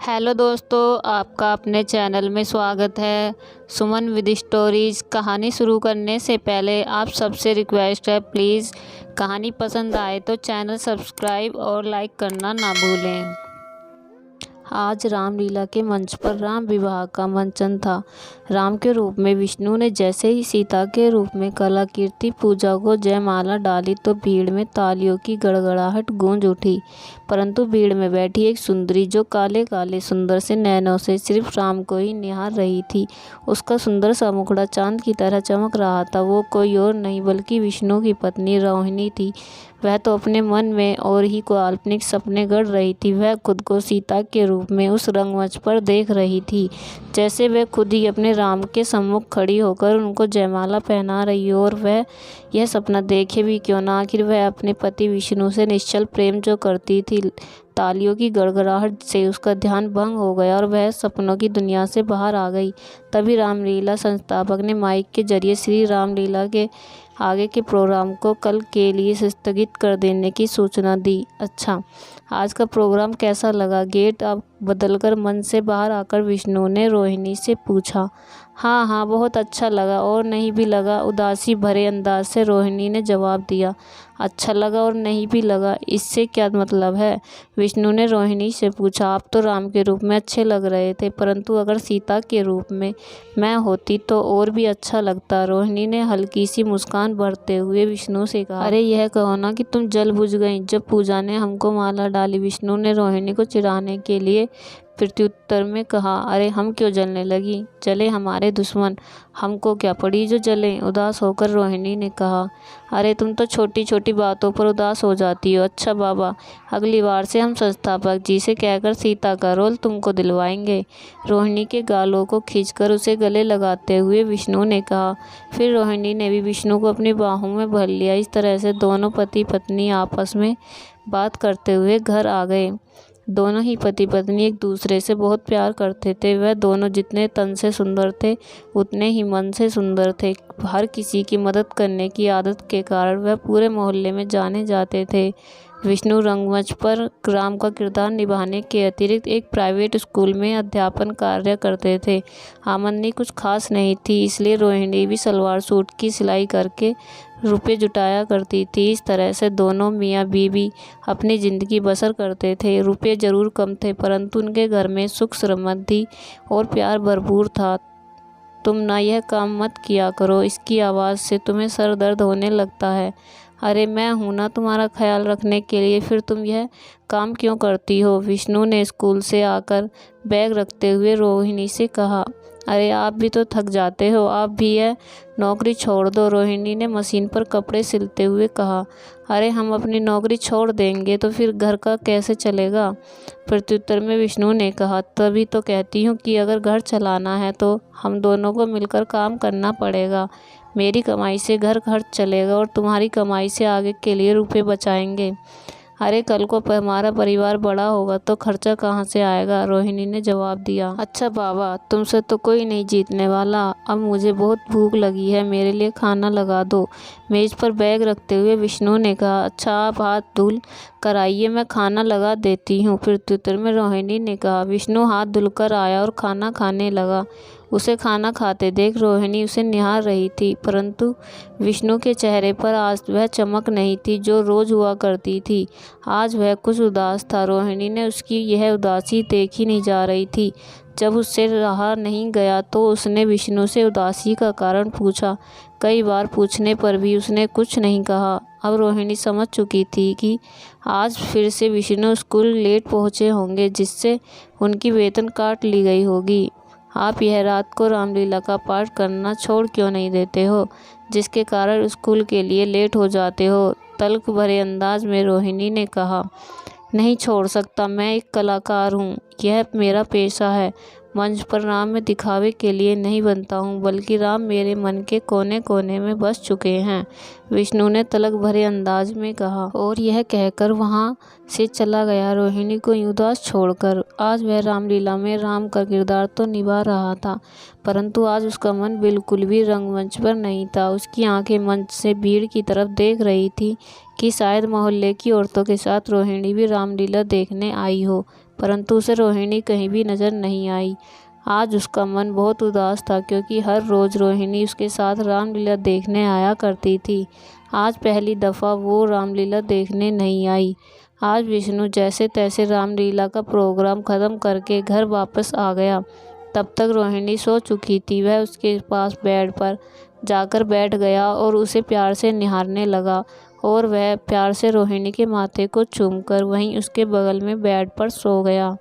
Hello दोस्तों, आपका अपने चैनल में स्वागत है। सुमन विद स्टोरीज़। कहानी शुरू करने से पहले आप सबसे रिक्वेस्ट है, प्लीज़ कहानी पसंद आए तो चैनल सब्सक्राइब और लाइक करना ना भूलें। आज रामलीला के मंच पर राम विवाह का मंचन था। राम के रूप में विष्णु ने जैसे ही सीता के रूप में कलाकीर्ति पूजा को जयमाला डाली तो भीड़ में तालियों की गड़गड़ाहट गूंज उठी। परंतु भीड़ में बैठी एक सुंदरी जो काले काले सुंदर से नैनों से सिर्फ राम को ही निहार रही थी। उसका सुंदर सा मुखड़ा चांद की तरह चमक रहा था। वो कोई और नहीं बल्कि विष्णु की पत्नी रोहिणी थी। वह तो अपने मन में और ही काल्पनिक सपने गढ़ रही थी। वह खुद को सीता के रूप में उस रंगमंच पर देख रही थी, जैसे वह खुद ही अपने राम के सम्मुख खड़ी होकर उनको जयमाला पहना रही हो। और वह यह सपना देखे भी क्यों ना, आखिर वह अपने पति विष्णु से निश्चल प्रेम जो करती थी। तालियों की गड़गड़ाहट से उसका ध्यान भंग हो गया और वह सपनों की दुनिया से बाहर आ गई। तभी रामलीला संस्थापक ने माइक के जरिए श्री रामलीला के आगे के प्रोग्राम को कल के लिए स्थगित कर देने की सूचना दी। अच्छा, आज का प्रोग्राम कैसा लगा? गेट अब बदलकर मंच से बाहर आकर विष्णु ने रोहिणी से पूछा। हाँ हाँ, बहुत अच्छा लगा और नहीं भी लगा, उदासी भरे अंदाज से रोहिणी ने जवाब दिया। अच्छा लगा और नहीं भी लगा, इससे क्या मतलब है? विष्णु ने रोहिणी से पूछा। आप तो राम के रूप में अच्छे लग रहे थे, परंतु अगर सीता के रूप में मैं होती तो और भी अच्छा लगता। रोहिणी ने हल्की सी मुस्कान भरते हुए विष्णु से कहा। अरे यह कहो ना कि तुम जल बुझ गई जब पूजा ने हमको माला डाली। विष्णु ने रोहिणी को चिढ़ाने के लिए प्रत्युत्तर में कहा। अरे हम क्यों जलने लगी? जले हमारे दुश्मन, हमको क्या पड़ी जो जलें? उदास होकर रोहिणी ने कहा। अरे तुम तो छोटी छोटी बातों पर उदास हो जाती हो। अच्छा बाबा, अगली बार से हम संस्थापक जी से कहकर सीता का रोल तुमको दिलवाएंगे। रोहिणी के गालों को खींचकर उसे गले लगाते हुए विष्णु ने कहा। फिर रोहिणी ने भी विष्णु को अपनी बाहों में भर लिया। इस तरह से दोनों पति पत्नी आपस में बात करते हुए घर आ गए। दोनों ही पति पत्नी एक दूसरे से बहुत प्यार करते थे। वह दोनों जितने तन से सुंदर थे उतने ही मन से सुंदर थे। हर किसी की मदद करने की आदत के कारण वह पूरे मोहल्ले में जाने जाते थे। विष्णु रंगमंच पर राम का किरदार निभाने के अतिरिक्त एक प्राइवेट स्कूल में अध्यापन कार्य करते थे। आमदनी कुछ खास नहीं थी, इसलिए रोहिणी भी सलवार सूट की सिलाई करके रुपए जुटाया करती थी। इस तरह से दोनों मियाँ बीवी अपनी ज़िंदगी बसर करते थे। रुपए जरूर कम थे, परंतु उनके घर में सुख समृद्धि और प्यार भरपूर था। तुम ना यह काम मत किया करो, इसकी आवाज़ से तुम्हें सर दर्द होने लगता है। अरे मैं हूं ना तुम्हारा ख्याल रखने के लिए, फिर तुम यह काम क्यों करती हो? विष्णु ने स्कूल से आकर बैग रखते हुए रोहिणी से कहा। अरे आप भी तो थक जाते हो, आप भी यह नौकरी छोड़ दो। रोहिणी ने मशीन पर कपड़े सिलते हुए कहा। अरे हम अपनी नौकरी छोड़ देंगे तो फिर घर का कैसे चलेगा? प्रत्युत्तर में विष्णु ने कहा। तभी तो कहती हूँ कि अगर घर चलाना है तो हम दोनों को मिलकर काम करना पड़ेगा। मेरी कमाई से घर खर्च चलेगा और तुम्हारी कमाई से आगे के लिए रुपए बचाएंगे। अरे कल को हमारा परिवार बड़ा होगा तो खर्चा कहाँ से आएगा? रोहिणी ने जवाब दिया। अच्छा बाबा, तुमसे तो कोई नहीं जीतने वाला। अब मुझे बहुत भूख लगी है, मेरे लिए खाना लगा दो। मेज पर बैग रखते हुए विष्णु ने कहा। अच्छा आप हाथ धुल कर आइए, मैं खाना लगा देती हूँ। प्रत्युत्तर में रोहिणी ने कहा। विष्णु हाथ धुलकर आया और खाना खाने लगा। उसे खाना खाते देख रोहिणी उसे निहार रही थी, परंतु विष्णु के चेहरे पर आज वह चमक नहीं थी जो रोज हुआ करती थी। आज वह कुछ उदास था। रोहिणी ने उसकी यह उदासी देखी नहीं जा रही थी। जब उससे रहा नहीं गया तो उसने विष्णु से उदासी का कारण पूछा। कई बार पूछने पर भी उसने कुछ नहीं कहा। अब रोहिणी समझ चुकी थी कि आज फिर से विष्णु स्कूल लेट पहुँचे होंगे, जिससे उनकी वेतन काट ली गई होगी। आप यह रात को रामलीला का पाठ करना छोड़ क्यों नहीं देते हो, जिसके कारण स्कूल के लिए लेट हो जाते हो? तल्ख भरे अंदाज में रोहिणी ने कहा। नहीं छोड़ सकता, मैं एक कलाकार हूँ, यह मेरा पेशा है। मंच पर राम में दिखावे के लिए नहीं बनता हूँ, बल्कि राम मेरे मन के कोने कोने में बस चुके हैं, विष्णु ने तलक भरे अंदाज में कहा। और यह कहकर वहाँ से चला गया, रोहिणी को उदास छोड़कर। आज वह रामलीला में राम का किरदार तो निभा रहा था, परंतु आज उसका मन बिल्कुल भी रंगमंच पर नहीं था। उसकी आंखें मंच से भीड़ की तरफ देख रही थी कि शायद मोहल्ले की औरतों के साथ रोहिणी भी रामलीला देखने आई हो। परंतु उसे रोहिणी कहीं भी नज़र नहीं आई। आज उसका मन बहुत उदास था क्योंकि हर रोज़ रोहिणी उसके साथ रामलीला देखने आया करती थी। आज पहली दफ़ा वो रामलीला देखने नहीं आई। आज विष्णु जैसे तैसे रामलीला का प्रोग्राम ख़त्म करके घर वापस आ गया। तब तक रोहिणी सो चुकी थी। वह उसके पास बेड पर जाकर बैठ गया और उसे प्यार से निहारने लगा और वह प्यार से रोहिणी के माथे को चूमकर वहीं उसके बगल में बेड पर सो गया।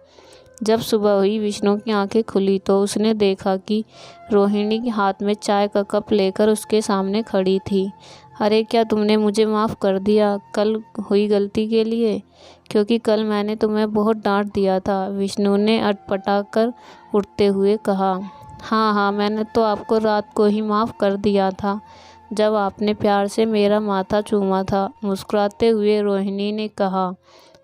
जब सुबह हुई विष्णु की आंखें खुली तो उसने देखा कि रोहिणी के हाथ में चाय का कप लेकर उसके सामने खड़ी थी। अरे क्या तुमने मुझे माफ़ कर दिया कल हुई गलती के लिए? क्योंकि कल मैंने तुम्हें बहुत डांट दिया था, विष्णु ने अटपटा कर उठते हुए कहा। हाँ हाँ, मैंने तो आपको रात को ही माफ़ कर दिया था जब आपने प्यार से मेरा माथा चूमा था, मुस्कुराते हुए रोहिणी ने कहा।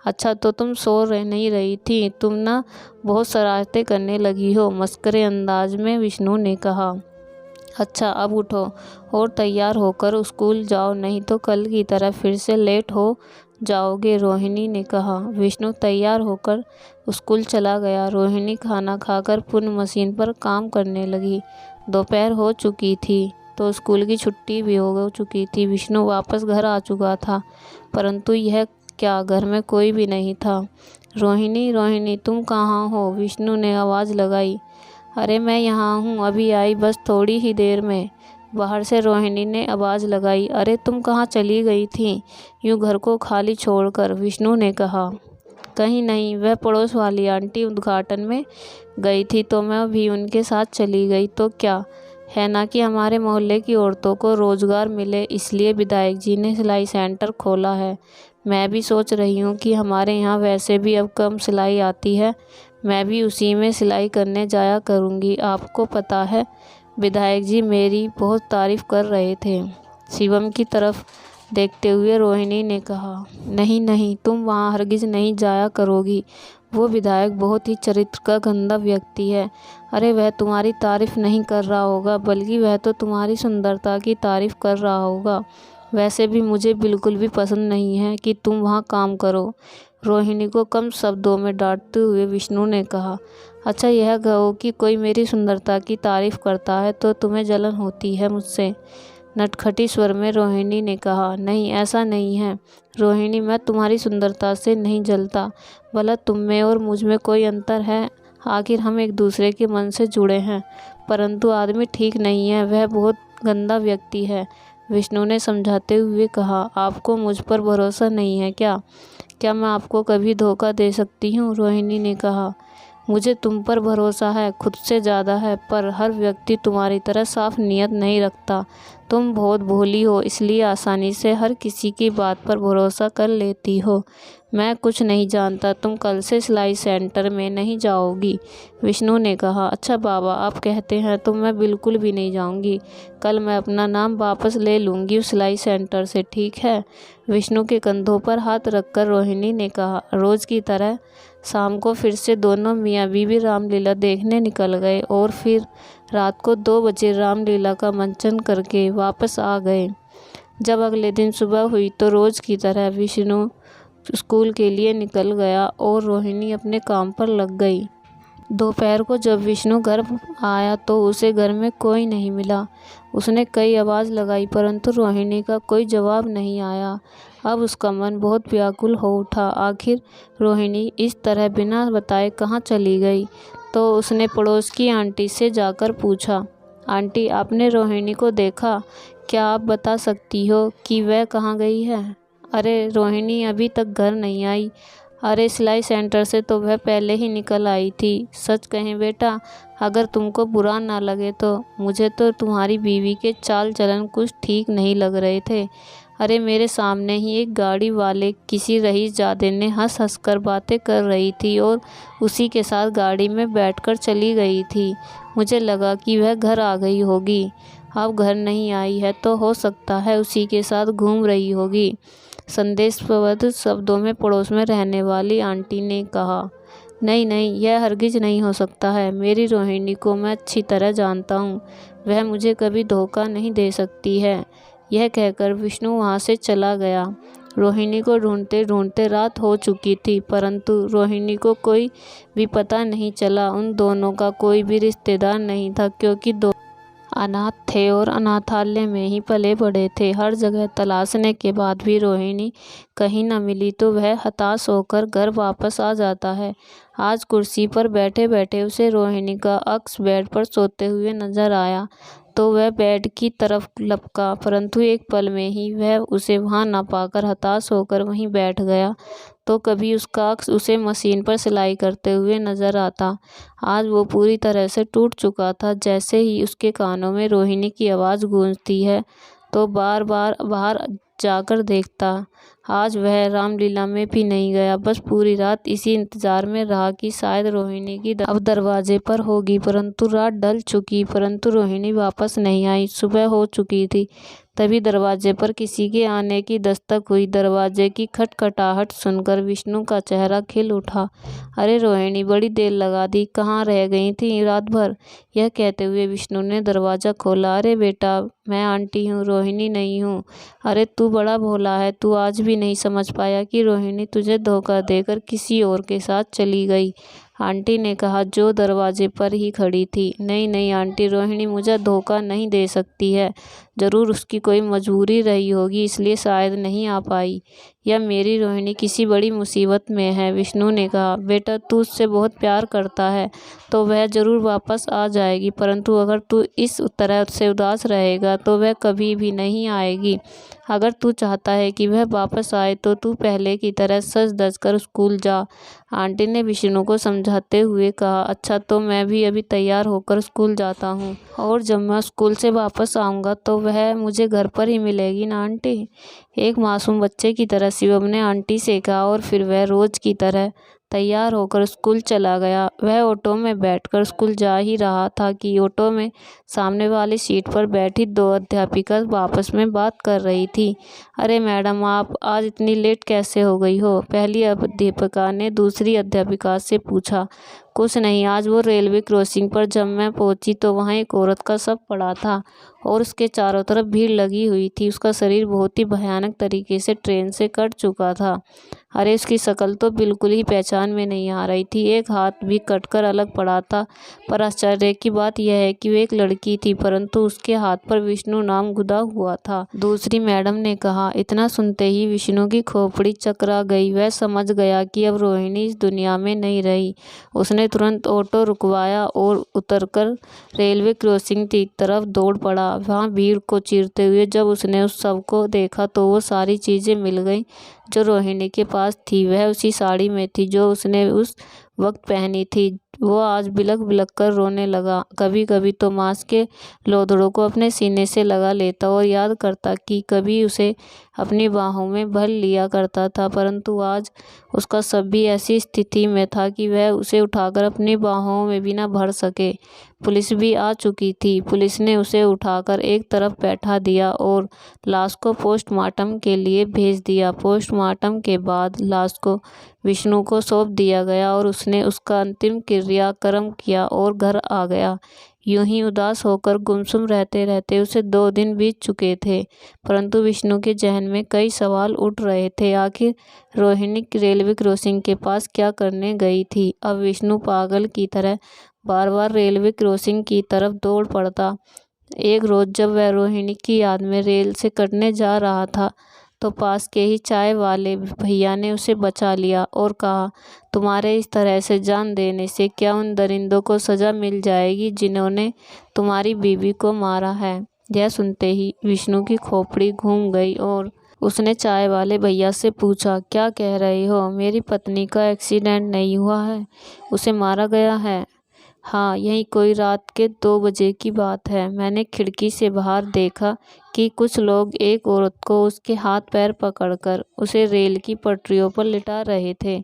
अच्छा तो तुम नहीं रही थी, तुम ना बहुत शरारतें करने लगी हो, मस्करे अंदाज में विष्णु ने कहा। अच्छा अब उठो और तैयार होकर स्कूल जाओ, नहीं तो कल की तरह फिर से लेट हो जाओगे, रोहिणी ने कहा। विष्णु तैयार होकर स्कूल चला गया। रोहिणी खाना खाकर पुनः मशीन पर काम करने लगी। दोपहर हो चुकी थी तो स्कूल की छुट्टी भी हो चुकी थी। विष्णु वापस घर आ चुका था, परंतु यह क्या, घर में कोई भी नहीं था। रोहिणी रोहिणी तुम कहाँ हो? विष्णु ने आवाज़ लगाई। अरे मैं यहाँ हूँ, अभी आई, बस थोड़ी ही देर में, बाहर से रोहिणी ने आवाज़ लगाई। अरे तुम कहाँ चली गई थी यूँ घर को खाली छोड़कर? विष्णु ने कहा। कहीं नहीं, वह पड़ोस वाली आंटी उद्घाटन में गई थी तो मैं भी उनके साथ चली गई। तो क्या है ना कि हमारे मोहल्ले की औरतों को रोज़गार मिले, इसलिए विधायक जी ने सिलाई सेंटर खोला है। मैं भी सोच रही हूँ कि हमारे यहाँ वैसे भी अब कम सिलाई आती है, मैं भी उसी में सिलाई करने जाया करूँगी। आपको पता है विधायक जी मेरी बहुत तारीफ़ कर रहे थे, शिवम की तरफ देखते हुए रोहिणी ने कहा। नहीं नहीं, तुम वहाँ हरगिज़ नहीं जाया करोगी, वो विधायक बहुत ही चरित्र का गंदा व्यक्ति है। अरे वह तुम्हारी तारीफ़ नहीं कर रहा होगा, बल्कि वह तो तुम्हारी सुंदरता की तारीफ़ कर रहा होगा। वैसे भी मुझे बिल्कुल भी पसंद नहीं है कि तुम वहाँ काम करो, रोहिणी को कम शब्दों में डांटते हुए विष्णु ने कहा। अच्छा यह कहो कि कोई मेरी सुंदरता की तारीफ़ करता है तो तुम्हें जलन होती है मुझसे? नटखटी स्वर में रोहिणी ने कहा। नहीं ऐसा नहीं है रोहिणी, मैं तुम्हारी सुंदरता से नहीं जलता, भला तुम में और मुझ में कोई अंतर है? आखिर हम एक दूसरे के मन से जुड़े हैं। परंतु आदमी ठीक नहीं है, वह बहुत गंदा व्यक्ति है, विष्णु ने समझाते हुए कहा। आपको मुझ पर भरोसा नहीं है क्या? क्या मैं आपको कभी धोखा दे सकती हूँ? रोहिणी ने कहा। मुझे तुम पर भरोसा है, खुद से ज़्यादा है, पर हर व्यक्ति तुम्हारी तरह साफ नीयत नहीं रखता। तुम बहुत भोली हो, इसलिए आसानी से हर किसी की बात पर भरोसा कर लेती हो। मैं कुछ नहीं जानता, तुम कल से सिलाई सेंटर में नहीं जाओगी, विष्णु ने कहा। अच्छा बाबा, आप कहते हैं तो मैं बिल्कुल भी नहीं जाऊंगी। कल मैं अपना नाम वापस ले लूँगी उस सिलाई सेंटर से, ठीक है? विष्णु के कंधों पर हाथ रखकर रोहिणी ने कहा। रोज़ की तरह शाम को फिर से दोनों मियाँ बीवी रामलीला देखने निकल गए और फिर रात को 2 बजे रामलीला का मंचन करके वापस आ गए। जब अगले दिन सुबह हुई तो रोज़ की तरह विष्णु स्कूल के लिए निकल गया और रोहिणी अपने काम पर लग गई। दोपहर को जब विष्णु घर आया तो उसे घर में कोई नहीं मिला। उसने कई आवाज़ लगाई परंतु रोहिणी का कोई जवाब नहीं आया। अब उसका मन बहुत व्याकुल हो उठा। आखिर रोहिणी इस तरह बिना बताए कहाँ चली गई? तो उसने पड़ोस की आंटी से जाकर पूछा। आंटी, आपने रोहिणी को देखा? क्या आप बता सकती हो कि वह कहाँ गई है? अरे रोहिणी अभी तक घर नहीं आई। अरे सिलाई सेंटर से तो वह पहले ही निकल आई थी। सच कहें बेटा, अगर तुमको बुरा ना लगे तो मुझे तो तुम्हारी बीवी के चाल चलन कुछ ठीक नहीं लग रहे थे। अरे मेरे सामने ही एक गाड़ी वाले किसी रईसजादे ने हंस हंस कर बातें कर रही थी और उसी के साथ गाड़ी में बैठकर चली गई थी। मुझे लगा कि वह घर आ गई होगी। अब घर नहीं आई है तो हो सकता है उसी के साथ घूम रही होगी, संदेशप्रद शब्दों में पड़ोस में रहने वाली आंटी ने कहा। नहीं नहीं, यह हरगिज़ नहीं हो सकता है। मेरी रोहिणी को मैं अच्छी तरह जानता हूँ, वह मुझे कभी धोखा नहीं दे सकती है। यह कहकर विष्णु वहाँ से चला गया। रोहिणी को ढूंढते ढूंढते रात हो चुकी थी, परंतु रोहिणी को कोई भी पता नहीं चला। उन दोनों का कोई भी रिश्तेदार नहीं था, क्योंकि दो अनाथ थे और अनाथालय में ही पले बड़े थे। हर जगह तलाशने के बाद भी रोहिणी कहीं न मिली तो वह हताश होकर घर वापस आ जाता है। आज कुर्सी पर बैठे बैठे उसे रोहिणी का अक्स बेड पर सोते हुए नजर आया, तो वह बेड की तरफ लपका, परंतु एक पल में ही वह उसे वहां न पाकर हताश होकर वहीं बैठ गया। तो कभी उसका अक्स उसे मशीन पर सिलाई करते हुए नजर आता। आज वो पूरी तरह से टूट चुका था। जैसे ही उसके कानों में रोहिणी की आवाज़ गूंजती है तो बार बार बाहर जाकर देखता। आज वह रामलीला में भी नहीं गया, बस पूरी रात इसी इंतजार में रहा कि शायद रोहिणी की अब दरवाजे पर होगी। परंतु रात ढल चुकी, परंतु रोहिणी वापस नहीं आई। सुबह हो चुकी थी। तभी दरवाजे पर किसी के आने की दस्तक हुई। दरवाजे की खटखटाहट सुनकर विष्णु का चेहरा खिल उठा। अरे रोहिणी, बड़ी देर लगा दी, कहाँ रह गई थी रात भर? यह कहते हुए विष्णु ने दरवाज़ा खोला। अरे बेटा, मैं आंटी हूँ, रोहिणी नहीं हूँ। अरे तू बड़ा भोला है, तू आज भी नहीं समझ पाया कि रोहिणी तुझे धोखा देकर किसी और के साथ चली गई? आंटी ने कहा, जो दरवाजे पर ही खड़ी थी। नहीं नहीं आंटी, रोहिणी मुझे धोखा नहीं दे सकती है। ज़रूर उसकी कोई मजबूरी रही होगी, इसलिए शायद नहीं आ पाई, या मेरी रोहिणी किसी बड़ी मुसीबत में है। विष्णु ने कहा, बेटा तू उससे बहुत प्यार करता है तो वह ज़रूर वापस आ जाएगी, परंतु अगर तू इस तरह से उदास रहेगा तो वह कभी भी नहीं आएगी। अगर तू चाहता है कि वह वापस आए तो तू पहले की तरह सज धज कर स्कूल जा। आंटी ने विष्णु को समझाते हुए कहा, अच्छा तो मैं भी अभी तैयार होकर स्कूल जाता हूँ, और जब मैं स्कूल से वापस आऊँगा तो वह मुझे घर पर ही मिलेगी ना आंटी? एक मासूम बच्चे की तरह शिवम ने आंटी से कहा, और फिर वह रोज की तरह तैयार होकर स्कूल चला गया। वह ऑटो में बैठकर स्कूल जा ही रहा था कि ऑटो में सामने वाली सीट पर बैठी दो अध्यापिका आपस में बात कर रही थी। अरे मैडम, आप आज इतनी लेट कैसे हो गई हो? पहली अध्यापिका ने दूसरी अध्यापिका से पूछा। कुछ नहीं, आज वो रेलवे क्रॉसिंग पर जब मैं पहुंची तो वहाँ एक औरत का शव पड़ा था और उसके चारों तरफ भीड़ लगी हुई थी। उसका शरीर बहुत ही भयानक तरीके से ट्रेन से कट चुका था। अरे उसकी शक्ल तो बिल्कुल ही पहचान में नहीं आ रही थी, एक हाथ भी कटकर अलग पड़ा था। पर आश्चर्य की बात यह है कि वो एक लड़की थी, परंतु उसके हाथ पर विष्णु नाम गुदा हुआ था। दूसरी मैडम ने कहा। इतना सुनते ही विष्णु की खोपड़ी चकरा गई। वह समझ गया कि अब रोहिणी इस दुनिया में नहीं रही। उसने तुरंत ऑटो रुकवाया और उतरकर रेलवे क्रॉसिंग की तरफ दौड़ पड़ा। वहाँ भीड़ को चीरते हुए जब उसने उस शव को देखा तो वो सारी चीज़ें मिल गईं जो रोहिणी के पास थी। वह उसी साड़ी में थी जो उसने उस वक्त पहनी थी। वो आज बिलख बिलख कर रोने लगा। कभी कभी तो मांस के लोथड़ों को अपने सीने से लगा लेता और याद करता कि कभी उसे अपनी बाहों में भर लिया करता था, परंतु आज उसका सब भी ऐसी स्थिति में था कि वह उसे उठाकर अपनी बाहों में भी न भर सके। पुलिस भी आ चुकी थी। पुलिस ने उसे उठाकर एक तरफ बैठा दिया और लाश को पोस्टमार्टम के लिए भेज दिया। पोस्टमार्टम के बाद लाश को विष्णु को सौंप दिया गया और उसने उसका अंतिम क्रियाक्रम किया और घर आ गया। यूं ही उदास होकर गुमसुम रहते रहते उसे 2 दिन बीत चुके थे, परंतु विष्णु के जहन में कई सवाल उठ रहे थे। आखिर रोहिणी रेलवे क्रॉसिंग के पास क्या करने गई थी? अब विष्णु पागल की तरह बार बार रेलवे क्रॉसिंग की तरफ दौड़ पड़ता। एक रोज जब वह रोहिणी की याद में रेल से कटने जा रहा था तो पास के ही चाय वाले भैया ने उसे बचा लिया और कहा, तुम्हारे इस तरह से जान देने से क्या उन दरिंदों को सज़ा मिल जाएगी जिन्होंने तुम्हारी बीवी को मारा है? यह सुनते ही विष्णु की खोपड़ी घूम गई और उसने चाय वाले भैया से पूछा, क्या कह रहे हो? मेरी पत्नी का एक्सीडेंट नहीं हुआ है, उसे मारा गया है? हाँ, यही कोई रात के 2 बजे की बात है। मैंने खिड़की से बाहर देखा कि कुछ लोग एक औरत को उसके हाथ पैर पकड़कर उसे रेल की पटरियों पर लिटा रहे थे।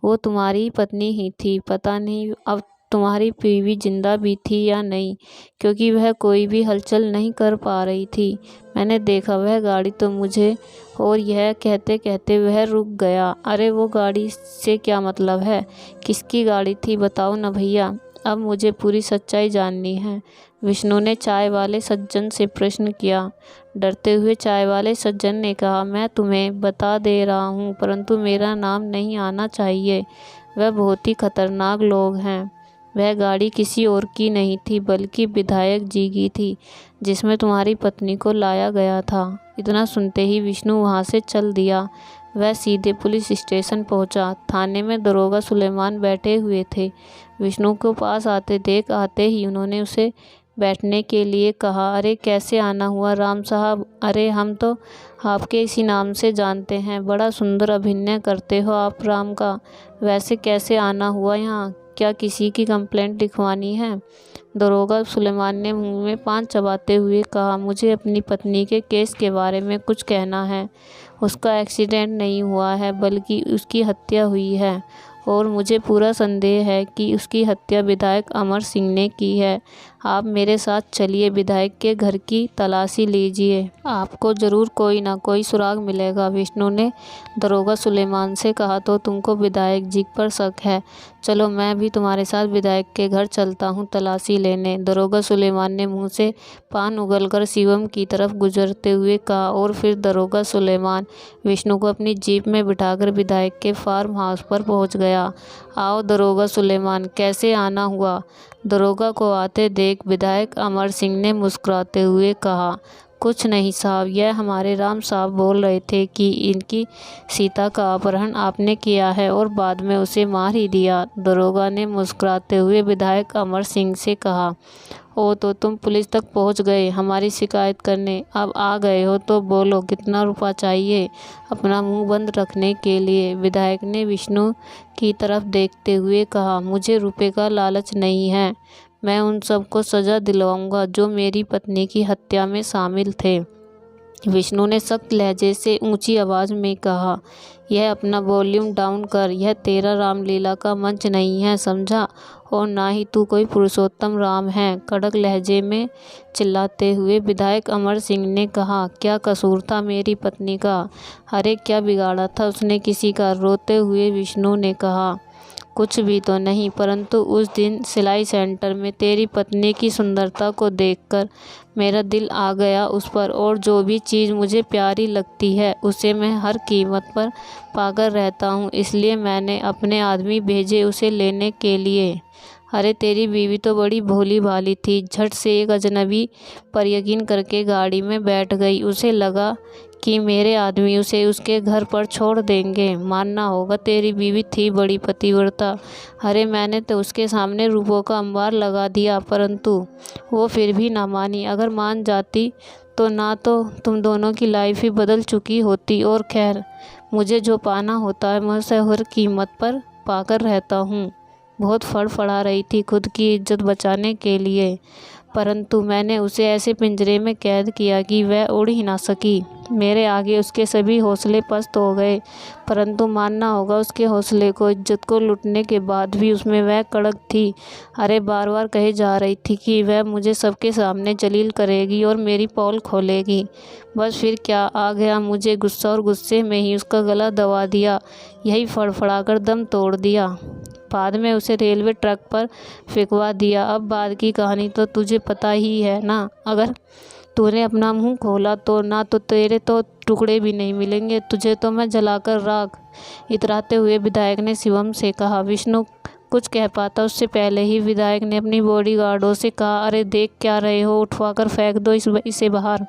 वो तुम्हारी पत्नी ही थी। पता नहीं अब तुम्हारी बीवी जिंदा भी थी या नहीं, क्योंकि वह कोई भी हलचल नहीं कर पा रही थी। मैंने देखा वह गाड़ी तो मुझे, और यह कहते कहते वह रुक गया। अरे वो गाड़ी से क्या मतलब है? किसकी गाड़ी थी बताओ ना भैया। अब मुझे पूरी सच्चाई जाननी है। विष्णु ने चाय वाले सज्जन से प्रश्न किया। डरते हुए चाय वाले सज्जन ने कहा, मैं तुम्हें बता दे रहा हूँ, परंतु मेरा नाम नहीं आना चाहिए। वह बहुत ही खतरनाक लोग हैं। वह गाड़ी किसी और की नहीं थी बल्कि विधायक जी की थी, जिसमें तुम्हारी पत्नी को लाया गया था। इतना सुनते ही विष्णु वहाँ से चल दिया। वह सीधे पुलिस स्टेशन पहुंचा। थाने में दरोगा सुलेमान बैठे हुए थे। विष्णु को पास आते ही उन्होंने उसे बैठने के लिए कहा। अरे कैसे आना हुआ राम साहब? अरे हम तो आपके इसी नाम से जानते हैं। बड़ा सुंदर अभिनय करते हो आप राम का। वैसे कैसे आना हुआ यहाँ? क्या किसी की कंप्लेंट लिखवानी है? दरोगा सुलेमान ने मुंह में पान चबाते हुए कहा, मुझे अपनी पत्नी के केस के बारे में कुछ कहना है। उसका एक्सीडेंट नहीं हुआ है बल्कि उसकी हत्या हुई है, और मुझे पूरा संदेह है कि उसकी हत्या विधायक अमर सिंह ने की है। आप मेरे साथ चलिए, विधायक के घर की तलाशी लीजिए, आपको ज़रूर कोई ना कोई सुराग मिलेगा। विष्णु ने दरोगा सुलेमान से कहा, तो तुमको विधायक जी पर शक है? चलो मैं भी तुम्हारे साथ विधायक के घर चलता हूँ तलाशी लेने। दरोगा सुलेमान ने मुंह से पान उगलकर शिवम की तरफ गुजरते हुए कहा, और फिर दरोगा सुलेमान विष्णु को अपनी जीप में बिठाकर विधायक के फार्म हाउस पर पहुंच गया। आओ दरोगा सुलेमान, कैसे आना हुआ? दरोगा को आते देख विधायक अमर सिंह ने मुस्कुराते हुए कहा, कुछ नहीं साहब, यह हमारे राम साहब बोल रहे थे कि इनकी सीता का अपहरण आपने किया है और बाद में उसे मार ही दिया। दरोगा ने मुस्कुराते हुए विधायक अमर सिंह से कहा, ओ तो तुम पुलिस तक पहुंच गए हमारी शिकायत करने। अब आ गए हो तो बोलो, कितना रुपया चाहिए अपना मुंह बंद रखने के लिए? विधायक ने विष्णु की तरफ देखते हुए कहा, मुझे रुपये का लालच नहीं है। मैं उन सबको सज़ा दिलवाऊंगा जो मेरी पत्नी की हत्या में शामिल थे। विष्णु ने सख्त लहजे से ऊंची आवाज़ में कहा, यह अपना वॉल्यूम डाउन कर। यह तेरा रामलीला का मंच नहीं है, समझा? और ना ही तू कोई पुरुषोत्तम राम है। कड़क लहजे में चिल्लाते हुए विधायक अमर सिंह ने कहा, क्या कसूर था मेरी पत्नी का? अरे क्या बिगाड़ा था उसने किसी का? रोते हुए विष्णु ने कहा, कुछ भी तो नहीं, परंतु उस दिन सिलाई सेंटर में तेरी पत्नी की सुंदरता को देखकर मेरा दिल आ गया उस पर, और जो भी चीज़ मुझे प्यारी लगती है उसे मैं हर कीमत पर पाकर रहता हूँ। इसलिए मैंने अपने आदमी भेजे उसे लेने के लिए। अरे तेरी बीवी तो बड़ी भोली भाली थी, झट से एक अजनबी पर यकीन करके गाड़ी में बैठ गई। उसे लगा कि मेरे आदमी उसे उसके घर पर छोड़ देंगे। मानना होगा तेरी बीवी थी बड़ी पतिव्रता। अरे मैंने तो उसके सामने रुपयों का अंबार लगा दिया, परंतु वो फिर भी ना मानी। अगर मान जाती तो ना तो तुम दोनों की लाइफ ही बदल चुकी होती। और खैर, मुझे जो पाना होता है मैं उसे हर कीमत पर पाकर रहता हूँ। बहुत फड़फड़ा रही थी खुद की इज्जत बचाने के लिए, परंतु मैंने उसे ऐसे पिंजरे में कैद किया कि वह उड़ ही ना सकी। मेरे आगे उसके सभी हौसले पस्त हो गए, परंतु मानना होगा उसके हौसले को, इज्जत को लूटने के बाद भी उसमें वह कड़क थी। अरे बार बार कहे जा रही थी कि वह मुझे सबके सामने जलील करेगी और मेरी पोल खोलेगी। बस फिर क्या आ गया मुझे गुस्सा, और गुस्से में ही उसका गला दबा दिया, यही फड़फड़ाकर दम तोड़ दिया। बाद में उसे रेलवे ट्रैक पर फेंकवा दिया। अब बाद की कहानी तो तुझे पता ही है ना। अगर तूने अपना मुंह खोला तो ना तो तेरे तो टुकड़े भी नहीं मिलेंगे, तुझे तो मैं जलाकर राख। इतराते हुए विधायक ने शिवम से कहा। विष्णु कुछ कह पाता उससे पहले ही विधायक ने अपनी बॉडीगार्डों से कहा, अरे देख क्या रहे हो, उठवाकर फेंक दो इसे बाहर।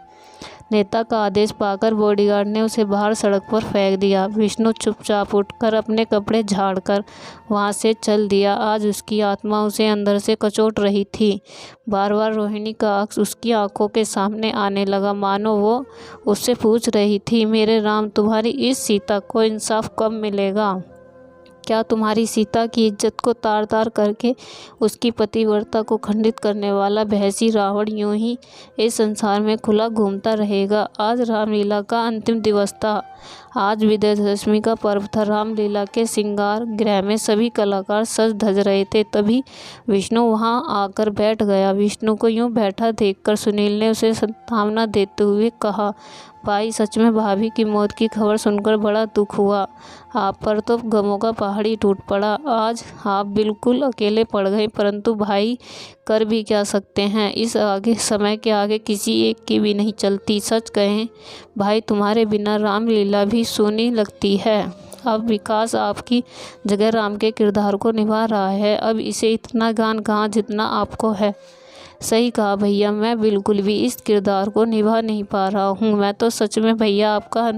नेता का आदेश पाकर बॉडीगार्ड ने उसे बाहर सड़क पर फेंक दिया। विष्णु चुपचाप उठकर अपने कपड़े झाड़कर वहां से चल दिया। आज उसकी आत्मा उसे अंदर से कचोट रही थी। बार बार रोहिणी का अक्स उसकी आंखों के सामने आने लगा, मानो वो उससे पूछ रही थी, मेरे राम तुम्हारी इस सीता को इंसाफ कब मिलेगा? क्या तुम्हारी सीता की इज्जत को तार तार करके उसकी पतिव्रता को खंडित करने वाला भैंसी रावण यूं ही इस संसार में खुला घूमता रहेगा? आज रामलीला का अंतिम दिवस था। आज विजयदशमी का पर्व था। रामलीला के श्रृंगार गृह में सभी कलाकार सज धज रहे थे। तभी विष्णु वहां आकर बैठ गया। विष्णु को यूं बैठा देखकर सुनील ने उसे सांत्वना देते हुए कहा, भाई सच में भाभी की मौत की खबर सुनकर बड़ा दुख हुआ। आप पर तो गमों का पहाड़ ही टूट पड़ा। आज आप बिल्कुल अकेले पड़ गए, परंतु भाई कर भी क्या सकते हैं। इस आगे समय के आगे किसी एक की भी नहीं चलती। सच कहें भाई, तुम्हारे बिना रामलीला भी सूनी लगती है। अब विकास आपकी जगह राम के किरदार को निभा रहा है। अब इसे इतना ज्ञान कहाँ जितना आपको है। सही कहा भैया, मैं बिल्कुल भी इस किरदार को निभा नहीं पा रहा हूँ। मैं तो सच में भैया आपका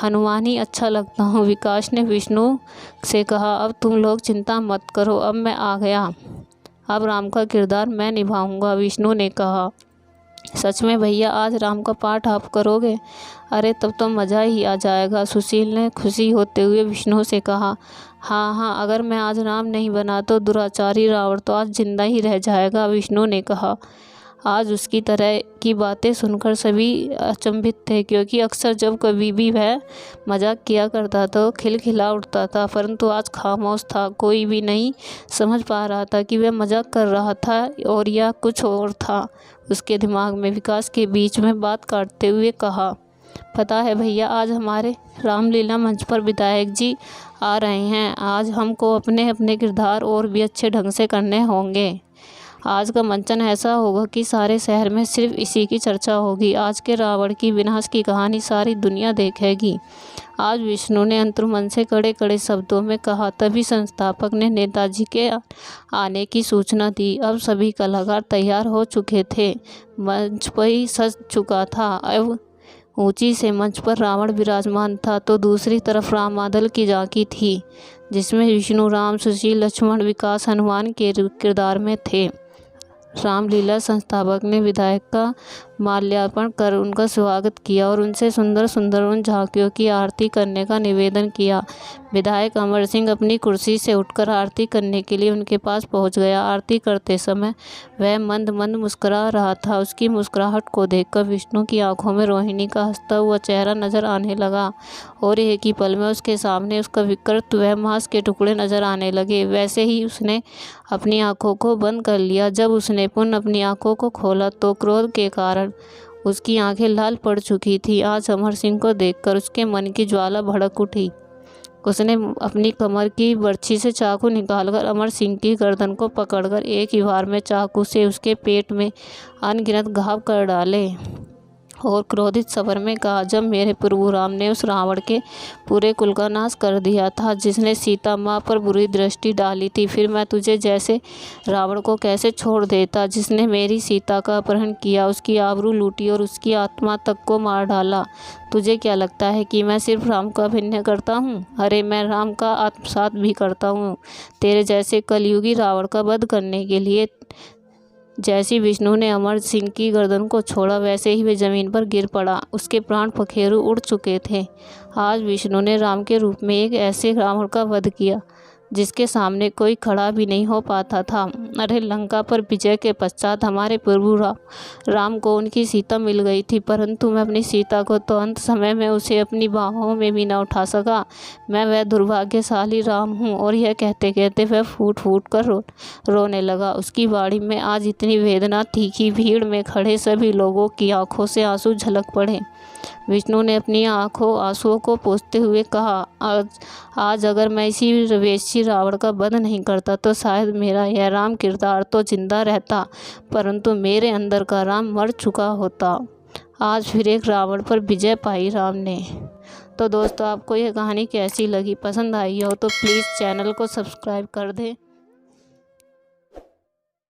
हनुमान ही अच्छा लगता हूँ। विकास ने विष्णु से कहा, अब तुम लोग चिंता मत करो, अब मैं आ गया। अब राम का किरदार मैं निभाऊंगा। विष्णु ने कहा, सच में भैया आज राम का पाठ आप करोगे? अरे तब तो मज़ा ही आ जाएगा। सुशील ने खुशी होते हुए विष्णु से कहा, हाँ हाँ, अगर मैं आज राम नहीं बना तो दुराचारी रावण तो आज जिंदा ही रह जाएगा। विष्णु ने कहा। आज उसकी तरह की बातें सुनकर सभी अचंभित थे, क्योंकि अक्सर जब कभी भी वह मजाक किया करता तो खिलखिला उठता था, परंतु आज खामोश था। कोई भी नहीं समझ पा रहा था कि वह मजाक कर रहा था और या कुछ और था उसके दिमाग में। विकास के बीच में बात काटते हुए कहा, पता है भैया, आज हमारे रामलीला मंच पर विधायक जी आ रहे हैं। आज हमको अपने अपने किरदार और भी अच्छे ढंग से करने होंगे। आज का मंचन ऐसा होगा कि सारे शहर में सिर्फ इसी की चर्चा होगी। आज के रावण की विनाश की कहानी सारी दुनिया देखेगी। आज विष्णु ने अंतर्मन से कड़े कड़े शब्दों में कहा। तभी संस्थापक ने नेताजी के आने की सूचना दी। अब सभी कलाकार तैयार हो चुके थे। मंच पर ही सज चुका था। अब ऊंची से मंच पर रावण विराजमान था, तो दूसरी तरफ रामादल की झांकी थी, जिसमें विष्णु, राम, सुशील, लक्ष्मण, विकास हनुमान के किरदार में थे। रामलीला संस्थापक ने विधायक का माल्यार्पण कर उनका स्वागत किया और उनसे सुंदर सुंदर उन झांकियों की आरती करने का निवेदन किया। विधायक अमर सिंह अपनी कुर्सी से उठकर आरती करने के लिए उनके पास पहुंच गया। आरती करते समय वह मंद मंद मुस्कुरा रहा था। उसकी मुस्कुराहट को देखकर विष्णु की आंखों में रोहिणी का हंसता हुआ चेहरा नजर आने लगा और एक ही पल में उसके सामने उसका विकृत वह मांस के टुकड़े नजर आने लगे। वैसे ही उसने अपनी आंखों को बंद कर लिया। जब उसने पुनः अपनी आंखों को खोला तो क्रोध के कारण उसकी आंखें लाल पड़ चुकी थी। आज अमर सिंह को देखकर उसके मन की ज्वाला भड़क उठी। उसने अपनी कमर की बर्छी से चाकू निकालकर अमर सिंह की गर्दन को पकड़कर एक ही बार में चाकू से उसके पेट में अनगिनत घाव कर डाले और क्रोधित स्वर में कहा, जब मेरे प्रभु राम ने उस रावण के पूरे कुल का नाश कर दिया था, जिसने सीता माँ पर बुरी दृष्टि डाली थी, फिर मैं तुझे जैसे रावण को कैसे छोड़ देता, जिसने मेरी सीता का अपहरण किया, उसकी आबरू लूटी और उसकी आत्मा तक को मार डाला। तुझे क्या लगता है कि मैं सिर्फ राम का अभिनय करता हूँ? अरे मैं राम का आत्मसात भी करता हूँ, तेरे जैसे कलयुगी रावण का वध करने के लिए। जैसी विष्णु ने अमर सिंह की गर्दन को छोड़ा, वैसे ही वे जमीन पर गिर पड़ा। उसके प्राण पखेरु उड़ चुके थे। आज विष्णु ने राम के रूप में एक ऐसे रावण का वध किया जिसके सामने कोई खड़ा भी नहीं हो पाता था। अरे लंका पर विजय के पश्चात हमारे प्रभु राम को उनकी सीता मिल गई थी, परंतु मैं अपनी सीता को तो अंत समय में उसे अपनी बाहों में भी न उठा सका। मैं वह दुर्भाग्यशाली राम हूँ। और यह कहते कहते वह फूट फूट कर रोने लगा। उसकी वाणी में आज इतनी वेदना थी कि भीड़ में खड़े सभी लोगों की आंखों से आंसू झलक पड़े। विष्णु ने अपनी आंसुओं को पोंछते हुए कहा, आज अगर मैं इसी वेश्या रावण का वध नहीं करता तो शायद मेरा यह राम किरदार तो जिंदा रहता, परंतु मेरे अंदर का राम मर चुका होता। आज फिर एक रावण पर विजय पाई राम ने। तो दोस्तों, आपको यह कहानी कैसी लगी? पसंद आई हो तो प्लीज़ चैनल को सब्सक्राइब कर दें।